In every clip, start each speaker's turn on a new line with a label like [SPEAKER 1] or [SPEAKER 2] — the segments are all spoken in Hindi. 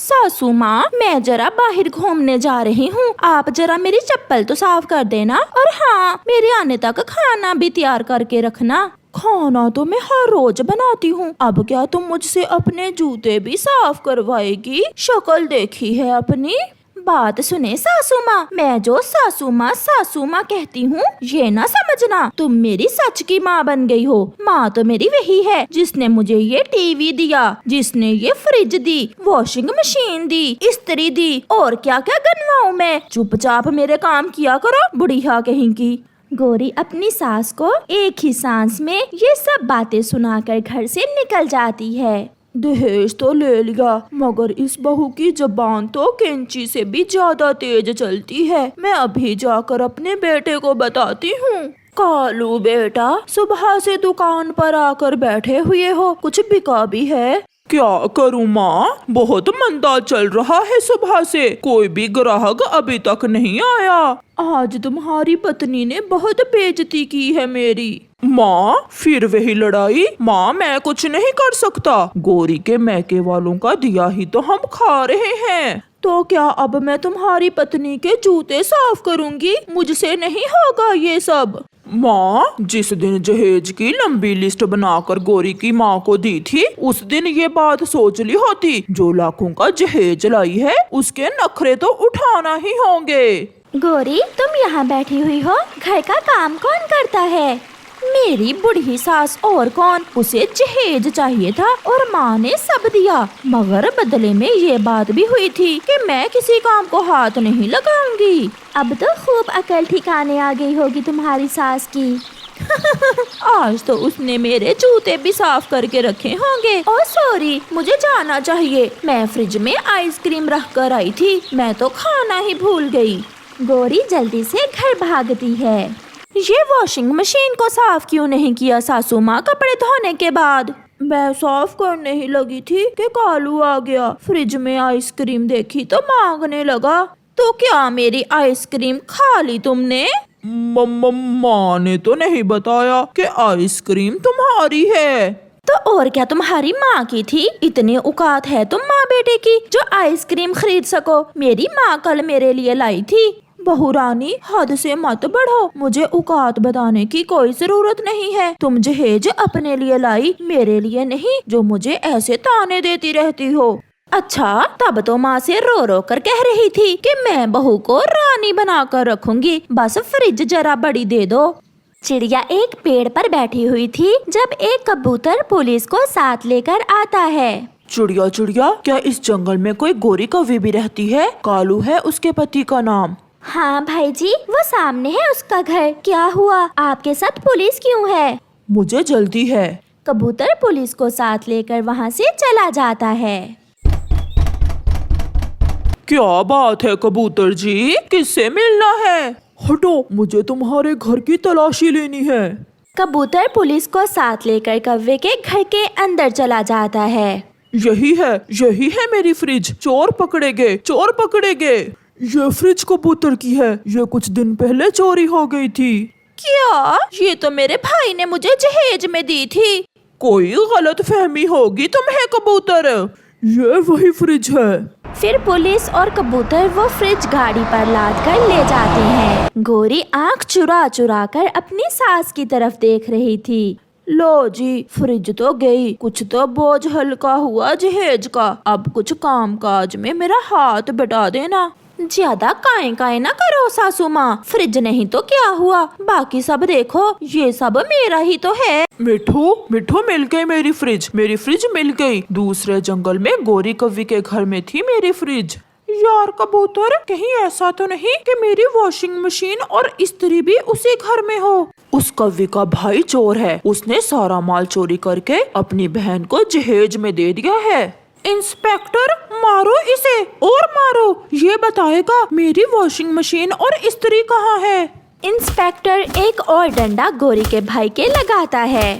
[SPEAKER 1] सासू माँ, मैं जरा बाहर घूमने जा रही हूँ, आप जरा मेरी चप्पल तो साफ कर देना, और हाँ, मेरे आने तक खाना भी तैयार करके रखना। खाना तो मैं हर रोज बनाती हूँ, अब क्या तुम मुझसे अपने जूते भी साफ करवाएगी? शक्ल देखी है अपनी। बात सुने सासू माँ, मैं जो सासू माँ कहती हूँ ये ना समझना, तुम मेरी सच की माँ बन गई हो। माँ तो मेरी वही है जिसने मुझे ये टीवी दिया, जिसने ये फ्रिज दी, वॉशिंग मशीन दी, इस्त्री दी, और क्या क्या गनवाऊं मैं। चुपचाप मेरे काम किया करो, बुढ़िया कहीं की। गौरी अपनी सास को एक ही सांस में ये सब बातें सुनाकर घर से निकल जाती है। दहेज तो ले लिया, मगर इस बहू की जबान तो कैंची से भी ज्यादा तेज चलती है। मैं अभी जाकर अपने बेटे को बताती हूँ। कालू बेटा, सुबह से दुकान पर आकर बैठे हुए हो, कुछ बिका भी है?
[SPEAKER 2] क्या करूँ माँ, बहुत मंदा चल रहा है, सुबह से कोई भी ग्राहक अभी तक नहीं आया।
[SPEAKER 1] आज तुम्हारी पत्नी ने बहुत बेइज्जती की है मेरी।
[SPEAKER 2] माँ, फिर वही लड़ाई? माँ, मैं कुछ नहीं कर सकता, गौरी के मैके वालों का दिया ही तो हम खा रहे हैं।
[SPEAKER 1] तो क्या अब मैं तुम्हारी पत्नी के जूते साफ करूंगी? मुझसे नहीं होगा ये सब।
[SPEAKER 2] माँ, जिस दिन जहेज की लंबी लिस्ट बनाकर गौरी की माँ को दी थी, उस दिन ये बात सोच ली होती, जो लाखों का जहेज लाई है उसके नखरे तो उठाना ही होंगे।
[SPEAKER 1] गौरी, तुम यहाँ बैठी हुई हो, घर का काम कौन करता है? मेरी बुढ़ी सास, और कौन। उसे जहेज चाहिए था और माँ ने सब दिया, मगर बदले में ये बात भी हुई थी कि मैं किसी काम को हाथ नहीं लगाऊंगी। अब तो खूब अकल ठिकाने आ गई होगी तुम्हारी सास की। आज तो उसने मेरे जूते भी साफ करके रखे होंगे। और सॉरी, मुझे जाना चाहिए, मैं फ्रिज में आइसक्रीम रख कर आई थी, मैं तो खाना ही भूल गई। गौरी जल्दी से घर भागती है। ये वॉशिंग मशीन को साफ क्यों नहीं किया सासू माँ कपड़े धोने के बाद? मैं साफ करने ही लगी थी कि कालू आ गया। फ्रिज में आइसक्रीम देखी तो मांगने लगा। तो क्या मेरी आइसक्रीम खा ली तुमने?
[SPEAKER 2] माँ ने तो नहीं बताया कि आइसक्रीम तुम्हारी है।
[SPEAKER 1] तो और क्या तुम्हारी माँ की थी? इतनी औकात है तुम माँ बेटे की जो आइसक्रीम खरीद सको? मेरी माँ कल मेरे लिए लाई थी। बहू रानी, हद से मत बढ़ो, मुझे औकात बताने की कोई जरूरत नहीं है। तुम जहेज अपने लिए लाई, मेरे लिए नहीं, जो मुझे ऐसे ताने देती रहती हो। अच्छा, तब तो माँ से रो रो कर कह रही थी कि मैं बहू को रानी बनाकर रखूंगी, बस फ्रिज जरा बड़ी दे दो। चिड़िया एक पेड़ पर बैठी हुई थी जब एक कबूतर पुलिस को साथ लेकर आता है।
[SPEAKER 2] चिड़िया चिड़िया, क्या इस जंगल में कोई गौरी कौवी भी रहती है? कालू है उसके पति का नाम।
[SPEAKER 1] हाँ भाई जी, वो सामने है उसका घर। क्या हुआ, आपके साथ पुलिस क्यों है?
[SPEAKER 2] मुझे जल्दी है।
[SPEAKER 1] कबूतर पुलिस को साथ लेकर वहाँ से चला जाता है।
[SPEAKER 2] क्या बात है कबूतर जी, किससे मिलना है? हटो, मुझे तुम्हारे घर की तलाशी लेनी है।
[SPEAKER 1] कबूतर पुलिस को साथ लेकर कौवे के घर के अंदर चला जाता है।
[SPEAKER 2] यही है मेरी फ्रिज, चोर पकड़े गए, चोर पकड़े गए। ये फ्रिज कबूतर की है, ये कुछ दिन पहले चोरी हो गई थी।
[SPEAKER 1] क्या? ये तो मेरे भाई ने मुझे जहेज में दी थी।
[SPEAKER 2] कोई गलत फहमी होगी तुम्हें कबूतर, ये वही फ्रिज है।
[SPEAKER 1] फिर पुलिस और कबूतर वो फ्रिज गाड़ी पर लाद कर ले जाते हैं। गौरी आंख चुरा चुरा कर अपनी सास की तरफ देख रही थी। लो जी, फ्रिज तो गई, कुछ तो बोझ हल्का हुआ जहेज का। अब कुछ काम काज में मेरा हाथ बटा देना। ज्यादा काए ना करो सासू माँ, फ्रिज नहीं तो क्या हुआ, बाकी सब देखो, ये सब मेरा ही तो है।
[SPEAKER 2] मिठू मिल गई मेरी फ्रिज मिल गई। दूसरे जंगल में गौरी कौवी के घर में थी मेरी फ्रिज। यार कबूतर, कहीं ऐसा तो नहीं कि मेरी वॉशिंग मशीन और इस्त्री भी उसी घर में हो? उस कौवी का भाई चोर है, उसने सारा माल चोरी करके अपनी बहन को जहेज में दे दिया है। इंस्पेक्टर, मारो इसे और मारो, ये बताएगा मेरी वॉशिंग मशीन और इस्त्री कहाँ है।
[SPEAKER 1] इंस्पेक्टर एक और डंडा गौरी के भाई के लगाता है।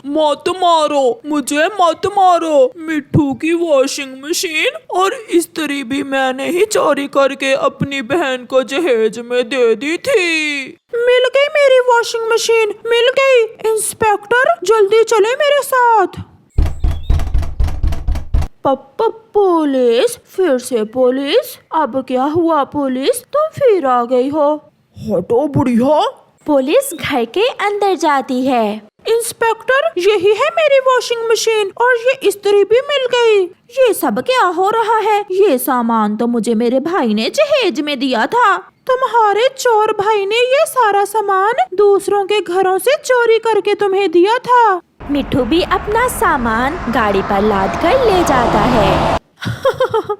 [SPEAKER 2] मत मारो, मुझे मत मारो, मिठू की वॉशिंग मशीन और इस्त्री भी मैंने ही चोरी करके अपनी बहन को जहेज में दे दी थी। मिल गई मेरी वॉशिंग मशीन, मिल गई। इंस्पेक्टर, जल्दी चले मेरे साथ।
[SPEAKER 1] पुलिस? फिर से पुलिस? अब क्या हुआ पुलिस, तुम फिर आ गई हो?
[SPEAKER 2] हटो बुढ़िया।
[SPEAKER 1] पुलिस घर के अंदर जाती है।
[SPEAKER 2] इंस्पेक्टर, यही है मेरी वॉशिंग मशीन और ये इस्त्री भी मिल गई।
[SPEAKER 1] ये सब क्या हो रहा है? ये सामान तो मुझे मेरे भाई ने जहेज में दिया था।
[SPEAKER 2] तुम्हारे चोर भाई ने ये सारा सामान दूसरों के घरों से चोरी करके तुम्हें दिया था।
[SPEAKER 1] मिठू भी अपना सामान गाड़ी पर लाद कर ले जाता है।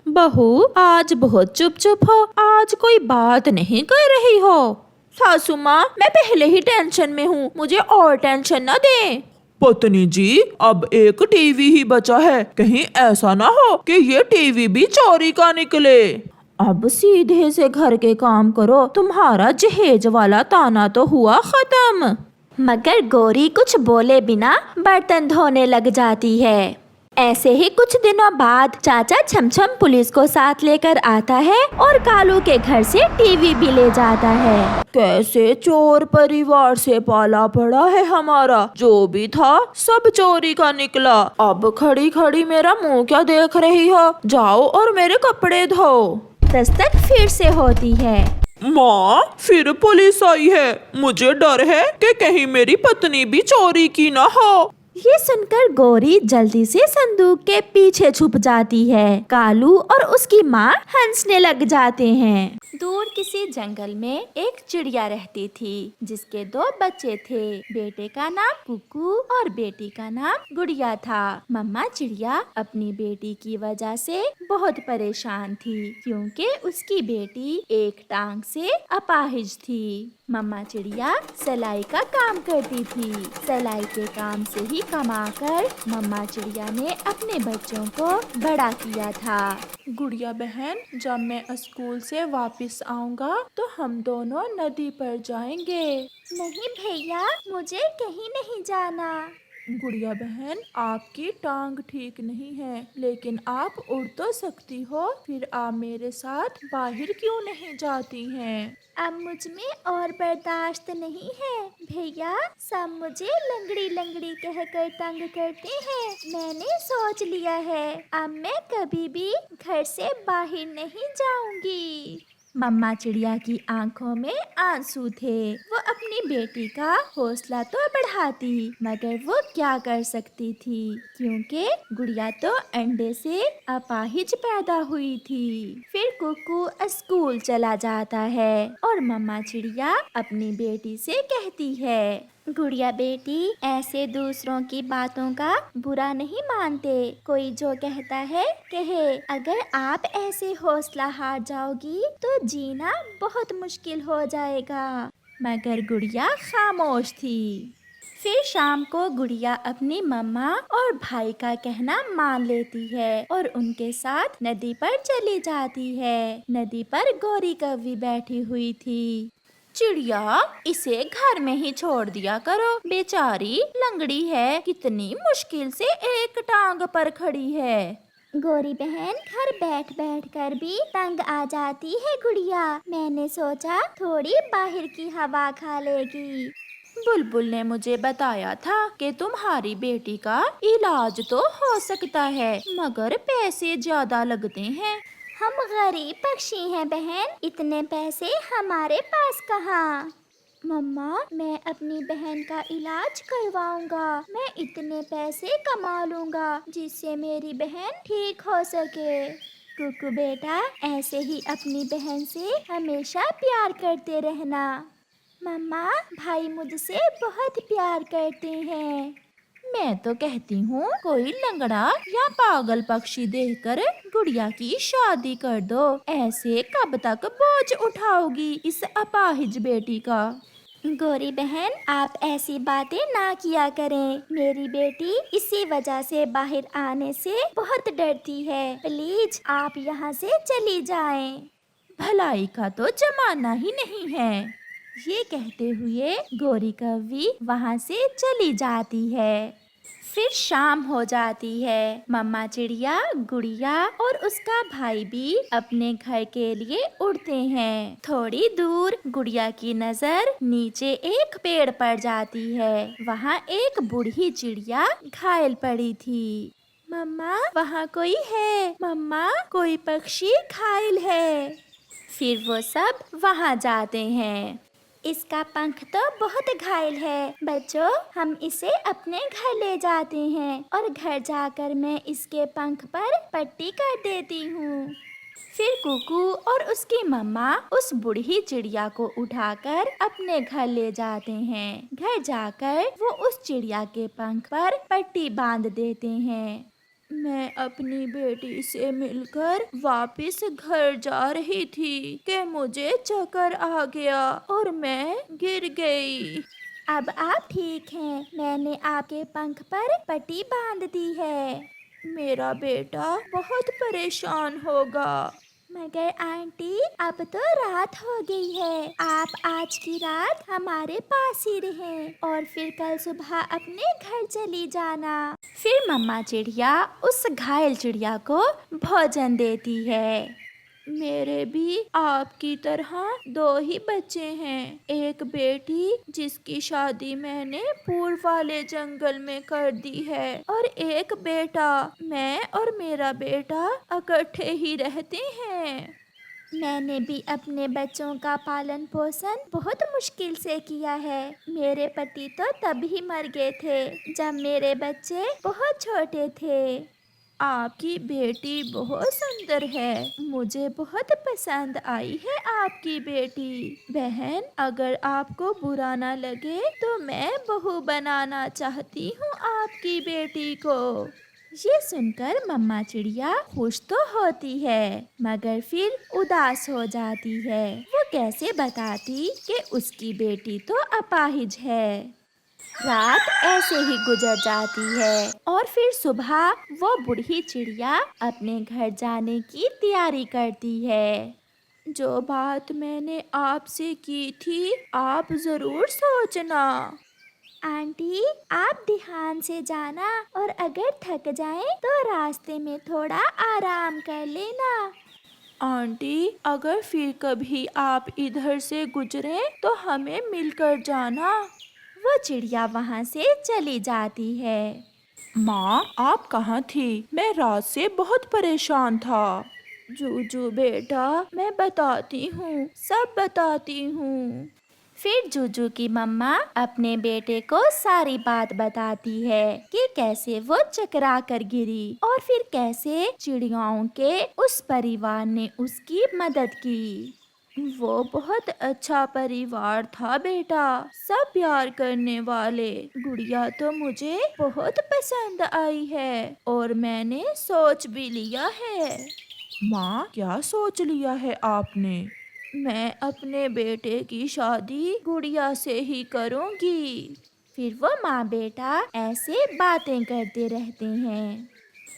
[SPEAKER 1] बहू, आज बहुत चुप चुप हो, आज कोई बात नहीं कर रही हो। सासू माँ, मैं पहले ही टेंशन में हूँ, मुझे और टेंशन न दे।
[SPEAKER 2] पत्नी जी, अब एक टीवी ही बचा है, कहीं ऐसा ना हो कि ये टीवी भी चोरी का निकले।
[SPEAKER 1] अब सीधे से घर के काम करो, तुम्हारा जहेज वाला ताना तो हुआ खत्म। मगर गौरी कुछ बोले बिना बर्तन धोने लग जाती है। ऐसे ही कुछ दिनों बाद चाचा छमछम पुलिस को साथ लेकर आता है और कालू के घर से टीवी भी ले जाता है। कैसे चोर परिवार से पाला पड़ा है हमारा, जो भी था सब चोरी का निकला। अब खड़ी खड़ी मेरा मुंह क्या देख रही हो, जाओ और मेरे कपड़े धो। दस्तक फिर से होती है।
[SPEAKER 2] माँ, फिर पुलिस आई है, मुझे डर है कि कहीं मेरी पत्नी भी चोरी की ना हो।
[SPEAKER 1] ये सुनकर गौरी जल्दी से संदूक के पीछे छुप जाती है। कालू और उसकी माँ हंसने लग जाते हैं। दूर किसी जंगल में एक चिड़िया रहती थी, जिसके 2 बच्चे थे। बेटे का नाम कुकू और बेटी का नाम गुड़िया था। मम्मा चिड़िया अपनी बेटी की वजह से बहुत परेशान थी, क्योंकि उसकी बेटी एक टांग से अपाहिज थी। मम्मा चिड़िया सिलाई का काम करती थी। सिलाई के काम से ही कमाकर मम्मा चिड़िया ने अपने बच्चों को बड़ा किया था।
[SPEAKER 2] गुड़िया बहन, जब मैं स्कूल से वापस आऊँगा तो हम दोनों नदी पर जाएंगे।
[SPEAKER 1] नहीं भैया, मुझे कहीं नहीं जाना।
[SPEAKER 2] गुड़िया बहन, आपकी टांग ठीक नहीं है, लेकिन आप उड़ तो सकती हो, फिर आप मेरे साथ बाहर क्यों नहीं जाती हैं?
[SPEAKER 1] अब मुझ में और बर्दाश्त नहीं है भैया, सब मुझे लंगड़ी लंगड़ी कहकर तंग करते हैं। मैंने सोच लिया है, अब मैं कभी भी घर से बाहर नहीं जाऊंगी। मम्मा चिड़िया की आंखों में आंसू थे। वो अपनी बेटी का हौसला तो बढ़ाती, मगर वो क्या कर सकती थी, क्योंकि गुड़िया तो अंडे से अपाहिज पैदा हुई थी। फिर कुकू स्कूल चला जाता है और मम्मा चिड़िया अपनी बेटी से कहती है, गुड़िया बेटी, ऐसे दूसरों की बातों का बुरा नहीं मानते। कोई जो कहता है कहे, अगर आप ऐसे हौसला हार जाओगी तो जीना बहुत मुश्किल हो जाएगा। मगर गुड़िया खामोश थी। फिर शाम को गुड़िया अपनी मम्मा और भाई का कहना मान लेती है और उनके साथ नदी पर चली जाती है। नदी पर गौरी कव्वी बैठी हुई थी। चिड़िया, इसे घर में ही छोड़ दिया करो, बेचारी लंगड़ी है, कितनी मुश्किल से एक टांग पर खड़ी है। गौरी बहन, घर बैठ बैठ कर भी तंग आ जाती है गुड़िया। मैंने सोचा थोड़ी बाहर की हवा खा लेगी। बुलबुल ने मुझे बताया था कि तुम्हारी बेटी का इलाज तो हो सकता है, मगर पैसे ज्यादा लगते हैं। हम गरीब पक्षी हैं बहन, इतने पैसे हमारे पास कहाँ। मम्मा, मैं अपनी बहन का इलाज करवाऊंगा। मैं इतने पैसे कमा लूंगा जिससे मेरी बहन ठीक हो सके। कुकू बेटा, ऐसे ही अपनी बहन से हमेशा प्यार करते रहना। मम्मा, भाई मुझसे बहुत प्यार करते हैं। मैं तो कहती हूँ कोई लंगड़ा या पागल पक्षी देखकर गुड़िया की शादी कर दो। ऐसे कब तक बोझ उठाओगी इस अपाहिज बेटी का। गौरी बहन, आप ऐसी बातें ना किया करें। मेरी बेटी इसी वजह से बाहर आने से बहुत डरती है। प्लीज आप यहाँ से चली जाएं। भलाई का तो जमाना ही नहीं है। ये कहते हुए गौरी कव्वी वहाँ से चली जाती है। फिर शाम हो जाती है। मम्मा चिड़िया, गुड़िया और उसका भाई भी अपने घर के लिए उड़ते हैं। थोड़ी दूर गुड़िया की नजर नीचे एक पेड़ पर जाती है। वहाँ एक बूढ़ी चिड़िया घायल पड़ी थी। मम्मा वहाँ कोई है, मम्मा कोई पक्षी घायल है। फिर वो सब वहाँ जाते हैं। इसका पंख तो बहुत घायल है, बच्चों हम इसे अपने घर ले जाते हैं और घर जाकर मैं इसके पंख पर पट्टी कर देती हूँ। फिर कुकू और उसकी मम्मा उस बूढ़ी चिड़िया को उठाकर अपने घर ले जाते हैं। घर जाकर वो उस चिड़िया के पंख पर पट्टी बांध देते हैं। मैं अपनी बेटी से मिलकर वापस घर जा रही थी कि मुझे चक्कर आ गया और मैं गिर गई। अब आप ठीक हैं, मैंने आपके पंख पर पट्टी बांध दी है। मेरा बेटा बहुत परेशान होगा। मगर आंटी अब तो रात हो गई है, आप आज की रात हमारे पास ही रहें और फिर कल सुबह अपने घर चली जाना। फिर मम्मा चिड़िया उस घायल चिड़िया को भोजन देती है। मेरे भी आपकी तरह 2 ही बच्चे हैं, एक बेटी जिसकी शादी मैंने पूर्व वाले जंगल में कर दी है और एक बेटा। मैं और मेरा बेटा इकट्ठे ही रहते हैं। मैंने भी अपने बच्चों का पालन पोषण बहुत मुश्किल से किया है। मेरे पति तो तभी मर गए थे जब मेरे बच्चे बहुत छोटे थे। आपकी बेटी बहुत सुंदर है, मुझे बहुत पसंद आई है आपकी बेटी। बहन अगर आपको बुरा ना लगे तो मैं बहू बनाना चाहती हूँ आपकी बेटी को। ये सुनकर मम्मा चिड़िया खुश तो होती है मगर फिर उदास हो जाती है। वो कैसे बताती कि उसकी बेटी तो अपाहिज है। रात ऐसे ही गुजर जाती है और फिर सुबह वो बूढ़ी चिड़िया अपने घर जाने की तैयारी करती है। जो बात मैंने आपसे की थी आप जरूर सोचना। आंटी आप ध्यान से जाना और अगर थक जाएं तो रास्ते में थोड़ा आराम कर लेना। आंटी अगर फिर कभी आप इधर से गुजरे तो हमें मिलकर जाना। वो चिड़िया वहाँ से चली जाती है। माँ आप कहाँ थी? मैं रात से बहुत परेशान था। जूजू बेटा मैं बताती हूँ, सब बताती हूँ। फिर जूजू की मम्मा अपने बेटे को सारी बात बताती है कि कैसे वो चकरा कर गिरी और फिर कैसे चिड़ियाओं के उस परिवार ने उसकी मदद की। वो बहुत अच्छा परिवार था बेटा, सब प्यार करने वाले। गुड़िया तो मुझे बहुत पसंद आई है और मैंने सोच भी लिया है। माँ क्या सोच लिया है आपने? मैं अपने बेटे की शादी गुड़िया से ही करूँगी। फिर वो माँ बेटा ऐसे बातें करते रहते हैं।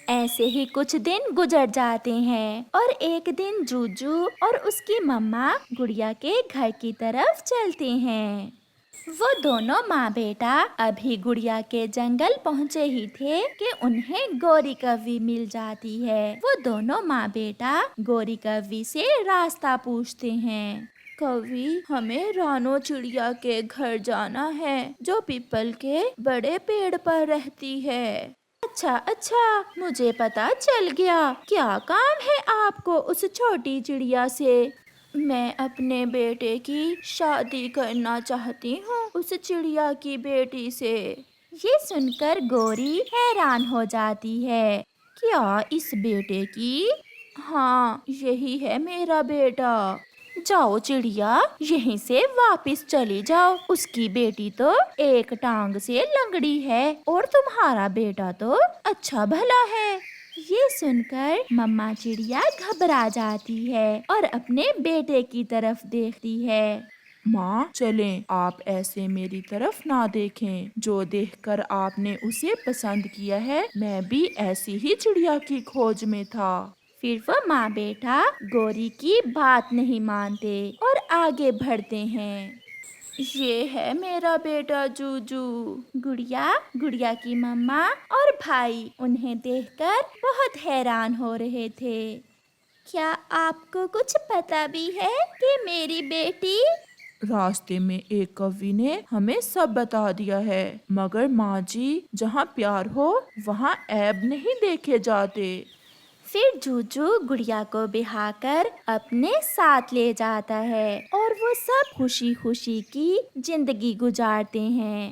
[SPEAKER 1] ऐसे ही कुछ दिन गुजर जाते हैं और एक दिन जूजू और उसकी मम्मा गुड़िया के घर की तरफ चलते हैं। वो दोनों माँ बेटा अभी गुड़िया के जंगल पहुँचे ही थे कि उन्हें गौरी कव्वी मिल जाती है। वो दोनों माँ बेटा गौरी कव्वी से रास्ता पूछते हैं। कव्वी हमें रानो चिड़िया के घर जाना है जो पीपल के बड़े पेड़ पर रहती है। अच्छा अच्छा मुझे पता चल गया, क्या काम है आपको उस छोटी चिड़िया से? मैं अपने बेटे की शादी करना चाहती हूँ उस चिड़िया की बेटी से। ये सुनकर गौरी हैरान हो जाती है। क्या इस बेटे की? हाँ यही है मेरा बेटा। जाओ चिड़िया यहीं से वापस चली जाओ, उसकी बेटी तो एक टांग से लंगड़ी है और तुम्हारा बेटा तो अच्छा भला है। ये सुनकर मम्मा चिड़िया घबरा जाती है और अपने बेटे की तरफ देखती है। माँ चलें, आप ऐसे मेरी तरफ ना देखें। जो देखकर आपने उसे पसंद किया है मैं भी ऐसी ही चिड़िया की खोज में था। फिर वो माँ बेटा गौरी की बात नहीं मानते और आगे बढ़ते हैं। ये है मेरा बेटा जूजू। गुड़िया की मम्मा और भाई उन्हें देखकर बहुत हैरान हो रहे थे। क्या आपको कुछ पता भी है कि मेरी बेटी
[SPEAKER 2] रास्ते में एक कवि ने हमें सब बता दिया है, मगर माँ जी, जहाँ प्यार हो वहाँ ऐब नहीं देखे जाते।
[SPEAKER 1] फिर जूजू गुड़िया को बिहाकर अपने साथ ले जाता है और वो सब खुशी खुशी की जिंदगी गुजारते हैं।